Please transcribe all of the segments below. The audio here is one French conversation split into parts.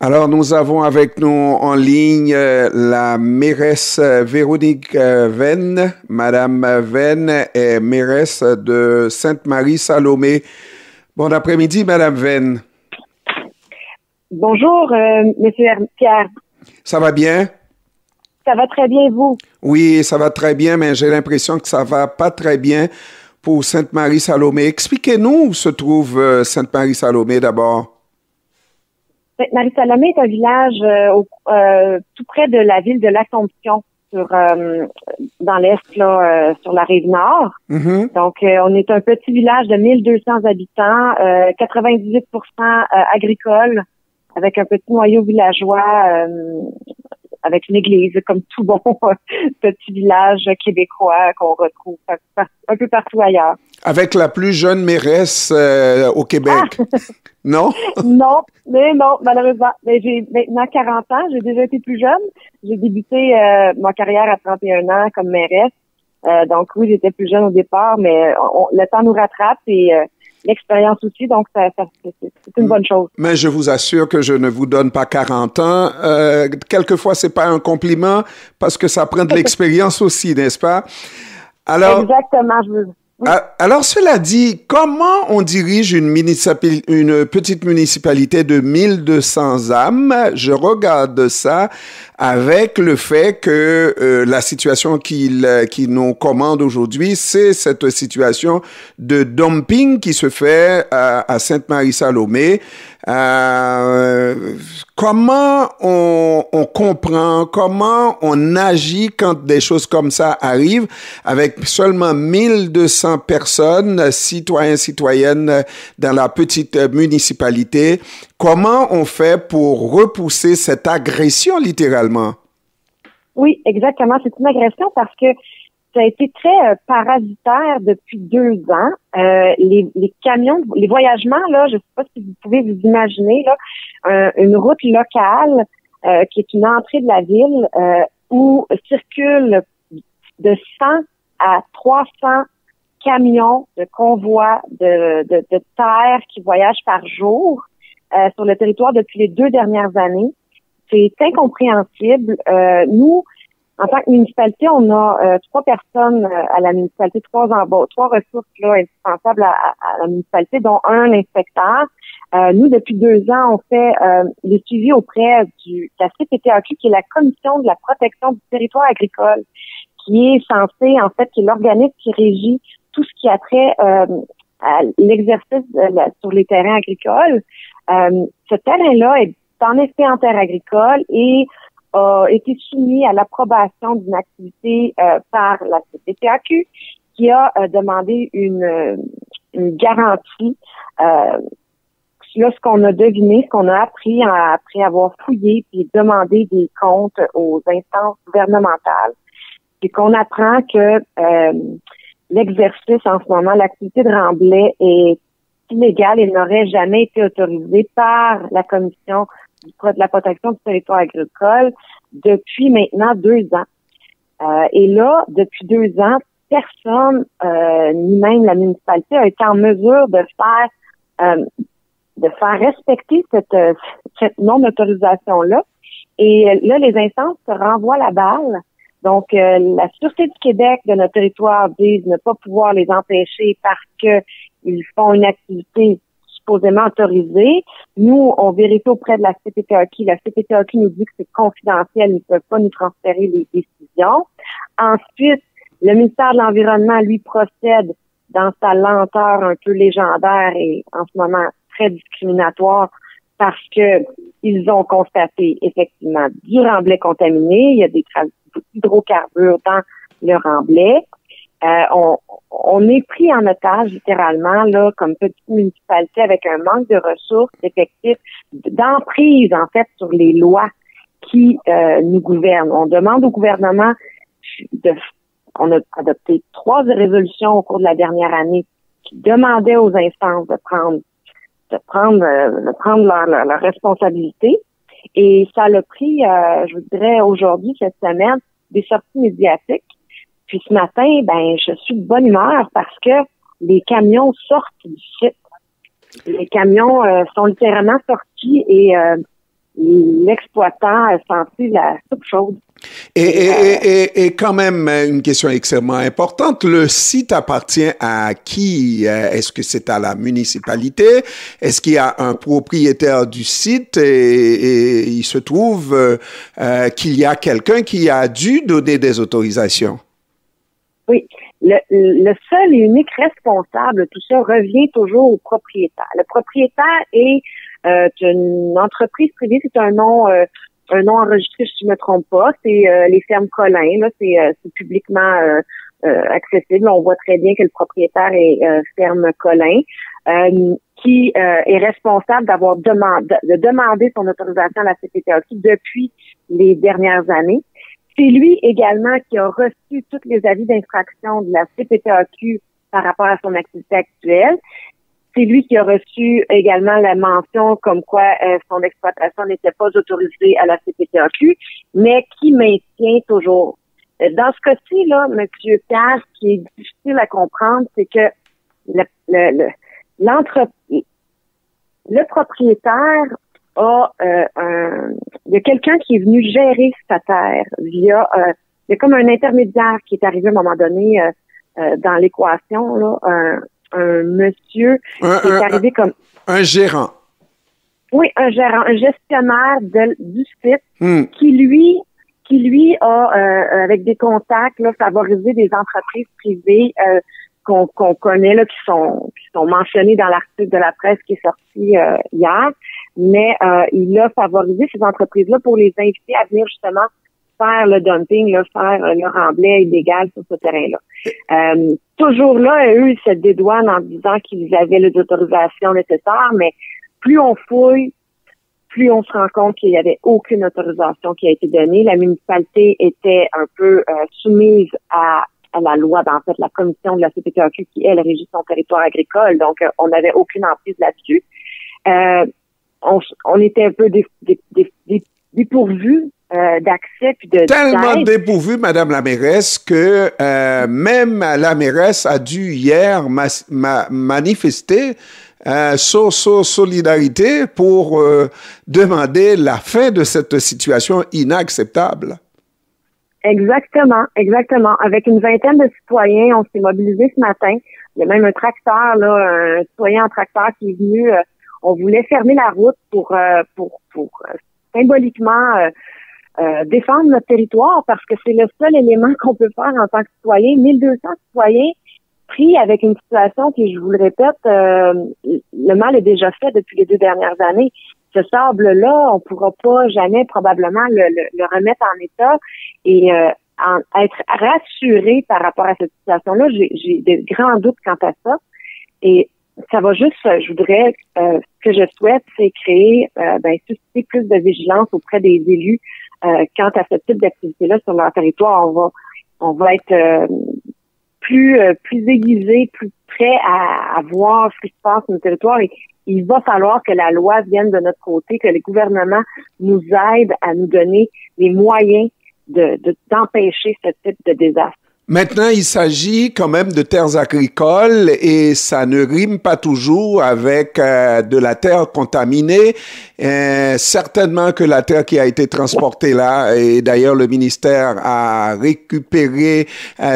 Alors, nous avons avec nous en ligne la mairesse Véronique Venn. Madame Venn est mairesse de Sainte-Marie-Salomé. Bon après-midi, Madame Venn. Bonjour, Monsieur Pierre. Ça va bien? Ça va très bien, vous? Oui, ça va très bien, mais j'ai l'impression que ça va pas très bien pour Sainte-Marie-Salomé. Expliquez-nous où se trouve Sainte-Marie-Salomé d'abord. Sainte-Marie-Salomé est un village tout près de la ville de l'Assomption, dans l'Est, là, sur la rive nord. Mhm. Donc, on est un petit village de 1200 habitants, 98% agricole, avec un petit noyau villageois, avec une église, comme tout bon petit village québécois qu'on retrouve un peu partout ailleurs. Avec la plus jeune mairesse au Québec, non? Non, malheureusement. Mais j'ai maintenant 40 ans, j'ai déjà été plus jeune. J'ai débuté ma carrière à 31 ans comme mairesse. Donc oui, j'étais plus jeune au départ, mais le temps nous rattrape et l'expérience aussi, donc c'est une bonne chose. Mais je vous assure que je ne vous donne pas 40 ans. Quelquefois, c'est pas un compliment parce que ça prend de l'expérience aussi, n'est-ce pas? Alors, exactement, oui. Alors, cela dit, comment on dirige une petite municipalité de 1200 âmes? Je regarde ça avec le fait que la situation qui nous commande aujourd'hui, c'est cette situation de dumping qui se fait à Sainte-Marie-Salomé. Comment on comprend, comment on agit quand des choses comme ça arrivent avec seulement 1200 personnes, citoyens, citoyennes dans la petite municipalité? Comment on fait pour repousser cette agression littéralement? Oui, exactement. C'est une agression parce que ça a été très parasitaire depuis 2 ans. Les camions, les voyagements, là, je ne sais pas si vous pouvez vous imaginer, là, une route locale qui est une entrée de la ville où circulent de 100 à 300 camions de convois de terre qui voyagent par jour sur le territoire depuis les 2 dernières années. C'est incompréhensible. Nous, en tant que municipalité, on a 3 personnes à la municipalité, 3 ressources là indispensables à la municipalité, dont un inspecteur. Nous, depuis 2 ans, on fait les suivis auprès de la CPTAQ, qui est la Commission de la protection du territoire agricole, qui est censée, en fait, qui est l'organisme qui régit tout ce qui a trait à l'exercice sur les terrains agricoles. Ce terrain-là est en effet en terre agricole et a été soumis à l'approbation d'une activité par la CPTAQ qui a demandé une garantie. Là, ce qu'on a deviné, ce qu'on a appris après avoir fouillé puis demandé des comptes aux instances gouvernementales, c'est qu'on apprend que l'exercice en ce moment, l'activité de remblai est illégale et n'aurait jamais été autorisée par la Commission de la protection du territoire agricole depuis maintenant 2 ans. Et là, depuis 2 ans, personne, ni même la municipalité, a été en mesure de faire respecter cette non-autorisation-là. Et là, les instances se renvoient la balle. Donc, la Sûreté du Québec de notre territoire dit ne pas pouvoir les empêcher parce que ils font une activité supposément autorisée. Nous, on vérifie auprès de la CPTAQ. La CPTAQ nous dit que c'est confidentiel, ils ne peuvent pas nous transférer les décisions. Ensuite, le ministère de l'Environnement, lui, procède dans sa lenteur un peu légendaire et en ce moment très discriminatoire parce que ils ont constaté effectivement du remblai contaminé. Il y a des traces d'hydrocarbures dans le remblai. On est pris en otage littéralement là comme petite municipalité avec un manque de ressources, d'effectifs, d'emprise en fait sur les lois qui nous gouvernent. On demande au gouvernement on a adopté 3 résolutions au cours de la dernière année qui demandaient aux instances de prendre leur responsabilité. Et ça l'a pris, je vous dirais aujourd'hui, cette semaine, des sorties médiatiques. Puis ce matin, je suis de bonne humeur parce que les camions sortent du site. Les camions sont littéralement sortis et l'exploitant a senti la soupe chaude. Et quand même, une question extrêmement importante, le site appartient à qui? Est-ce que c'est à la municipalité? Est-ce qu'il y a un propriétaire du site et il se trouve qu'il y a quelqu'un qui a dû donner des autorisations? Oui. Le seul et unique responsable de tout ça revient toujours au propriétaire. Le propriétaire est une entreprise privée, c'est un nom enregistré, si je ne me trompe pas, c'est les fermes Collin, là, c'est publiquement accessible. On voit très bien que le propriétaire est ferme Collin, qui est responsable de demander son autorisation à la CPTAQ depuis les dernières années. C'est lui également qui a reçu tous les avis d'infraction de la CPTAQ par rapport à son activité actuelle. C'est lui qui a reçu également la mention comme quoi son exploitation n'était pas autorisée à la CPTAQ, mais qui maintient toujours. Dans ce cas-ci, là, M. Pierre, ce qui est difficile à comprendre, c'est que le propriétaire il y a quelqu'un qui est venu gérer sa terre il y a comme un intermédiaire qui est arrivé à un moment donné dans l'équation, là, un monsieur qui est arrivé comme... Un gérant. Oui, un gérant, un gestionnaire du site qui lui a, avec des contacts, là, favorisé des entreprises privées qu'on connaît, là, qui sont mentionnées dans l'article de la presse qui est sorti hier. Mais il a favorisé ces entreprises-là pour les inviter à venir justement faire le dumping, là, faire le remblai illégal sur ce terrain-là. Toujours là, eux, ils se dédouanent en disant qu'ils avaient les autorisations nécessaires, mais plus on fouille, plus on se rend compte qu'il n'y avait aucune autorisation qui a été donnée. La municipalité était un peu soumise à la loi, en fait, la commission de la CPTAQ qui, elle, régit son territoire agricole. Donc, on n'avait aucune emprise là-dessus. On était un peu dépourvus d'accès puis de tellement dépourvus, Madame la mairesse, que même la mairesse a dû hier manifester solidarité pour demander la fin de cette situation inacceptable. Exactement. Avec une vingtaine de citoyens, on s'est mobilisés ce matin. Il y a même un tracteur, là, un citoyen en tracteur qui est venu. On voulait fermer la route pour symboliquement défendre notre territoire parce que c'est le seul élément qu'on peut faire en tant que citoyen. 1200 citoyens pris avec une situation qui, je vous le répète, le mal est déjà fait depuis les 2 dernières années. Ce sable-là, on pourra pas jamais probablement le remettre en état et être rassuré par rapport à cette situation-là. J'ai de grands doutes quant à ça. Et ça va juste, je voudrais, ce que je souhaite, c'est créer, susciter plus de vigilance auprès des élus quant à ce type d'activité-là sur leur territoire. On va être plus aiguisés, plus prêts à voir ce qui se passe sur notre territoire. Et il va falloir que la loi vienne de notre côté, que les gouvernements nous aident à nous donner les moyens d'empêcher ce type de désastre. Maintenant, il s'agit quand même de terres agricoles et ça ne rime pas toujours avec de la terre contaminée. Certainement que la terre qui a été transportée là, et d'ailleurs le ministère a récupéré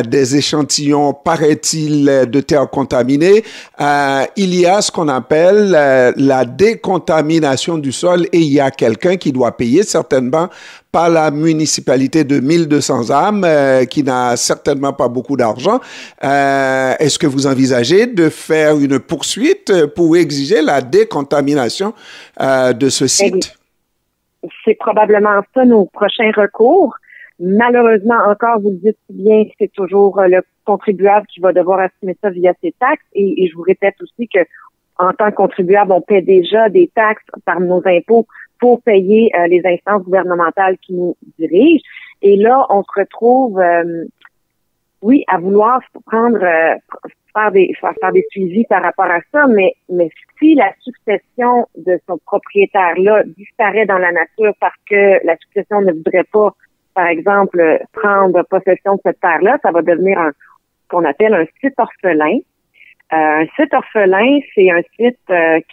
des échantillons, paraît-il, de terre contaminée. Il y a ce qu'on appelle la décontamination du sol et il y a quelqu'un qui doit payer certainement, pas la municipalité de 1200 âmes qui n'a certainement pas beaucoup d'argent. Est-ce que vous envisagez de faire une poursuite pour exiger la décontamination de ce site? C'est probablement ça nos prochains recours. Malheureusement, encore, vous le dites bien, c'est toujours le contribuable qui va devoir assumer ça via ses taxes. Et je vous répète aussi que en tant que contribuable, on paie déjà des taxes par nos impôts pour payer les instances gouvernementales qui nous dirigent. Et là, on se retrouve, à vouloir faire des suivis par rapport à ça, mais si la succession de ce propriétaire-là disparaît dans la nature parce que la succession ne voudrait pas, par exemple, prendre possession de cette terre-là, ça va devenir ce qu'on appelle un site orphelin. Un site orphelin, c'est un site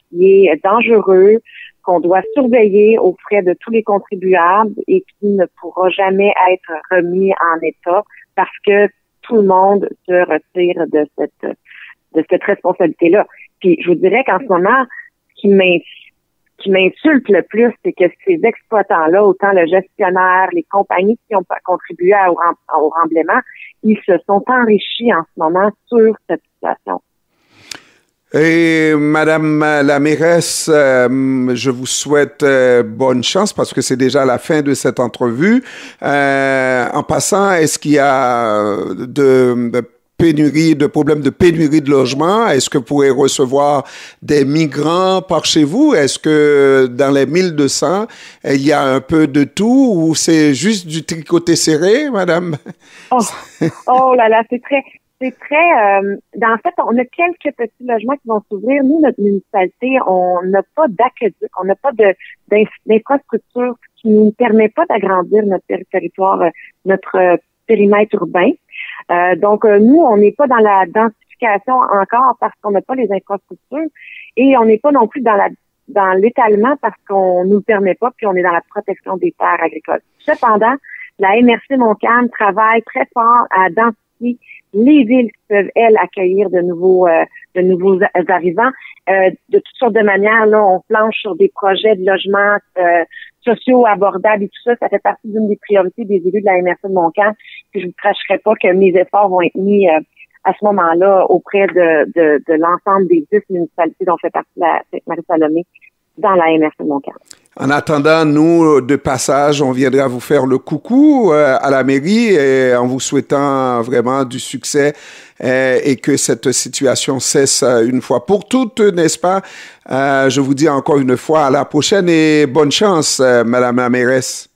qui est dangereux, qu'on doit surveiller aux frais de tous les contribuables et qui ne pourra jamais être remis en état parce que tout le monde se retire de cette responsabilité-là. Puis je vous dirais qu'en ce moment, ce qui m'insulte le plus, c'est que ces exploitants-là, autant le gestionnaire, les compagnies qui ont contribué au remblaiement, ils se sont enrichis en ce moment sur cette situation. Et Madame la mairesse, je vous souhaite bonne chance parce que c'est déjà la fin de cette entrevue. En passant, est-ce qu'il y a problèmes de pénurie de logement? Est-ce que vous pourrez recevoir des migrants par chez vous? Est-ce que dans les 1200, il y a un peu de tout ou c'est juste du tricoté serré, madame? Oh là là, c'est très, en fait, on a quelques petits logements qui vont s'ouvrir. Nous, notre municipalité, on n'a pas d'aqueduc, on n'a pas d'infrastructure qui nous permet pas d'agrandir notre territoire, notre périmètre urbain. Donc, nous, on n'est pas dans la densification encore parce qu'on n'a pas les infrastructures et on n'est pas non plus dans l'étalement parce qu'on nous le permet pas, puis on est dans la protection des terres agricoles. Cependant, la MRC Montcalm travaille très fort à densifier les villes qui peuvent, elles, accueillir de nouveaux arrivants. De toutes sortes de manières, là, on planche sur des projets de logements sociaux abordables et tout ça. Ça fait partie d'une des priorités des élus de la MRC de Montcalm. Puis je ne vous cracherai pas que mes efforts vont être mis à ce moment-là auprès de l'ensemble des 10 municipalités dont fait partie la Sainte-Marie-Salomé dans la MRC de Montcalm. En attendant, nous, de passage, on viendra vous faire le coucou à la mairie et en vous souhaitant vraiment du succès et que cette situation cesse une fois pour toutes, n'est-ce pas? Je vous dis encore une fois à la prochaine et bonne chance, Madame la mairesse.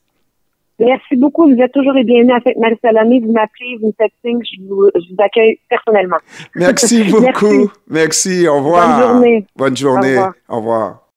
Merci beaucoup. Vous êtes toujours les bienvenus à Sainte-Marie-Salomé. Vous m'appelez, vous me faites signe, je vous accueille personnellement. Merci beaucoup. Merci. Au revoir. Bonne journée. Bonne journée. Au revoir. Au revoir.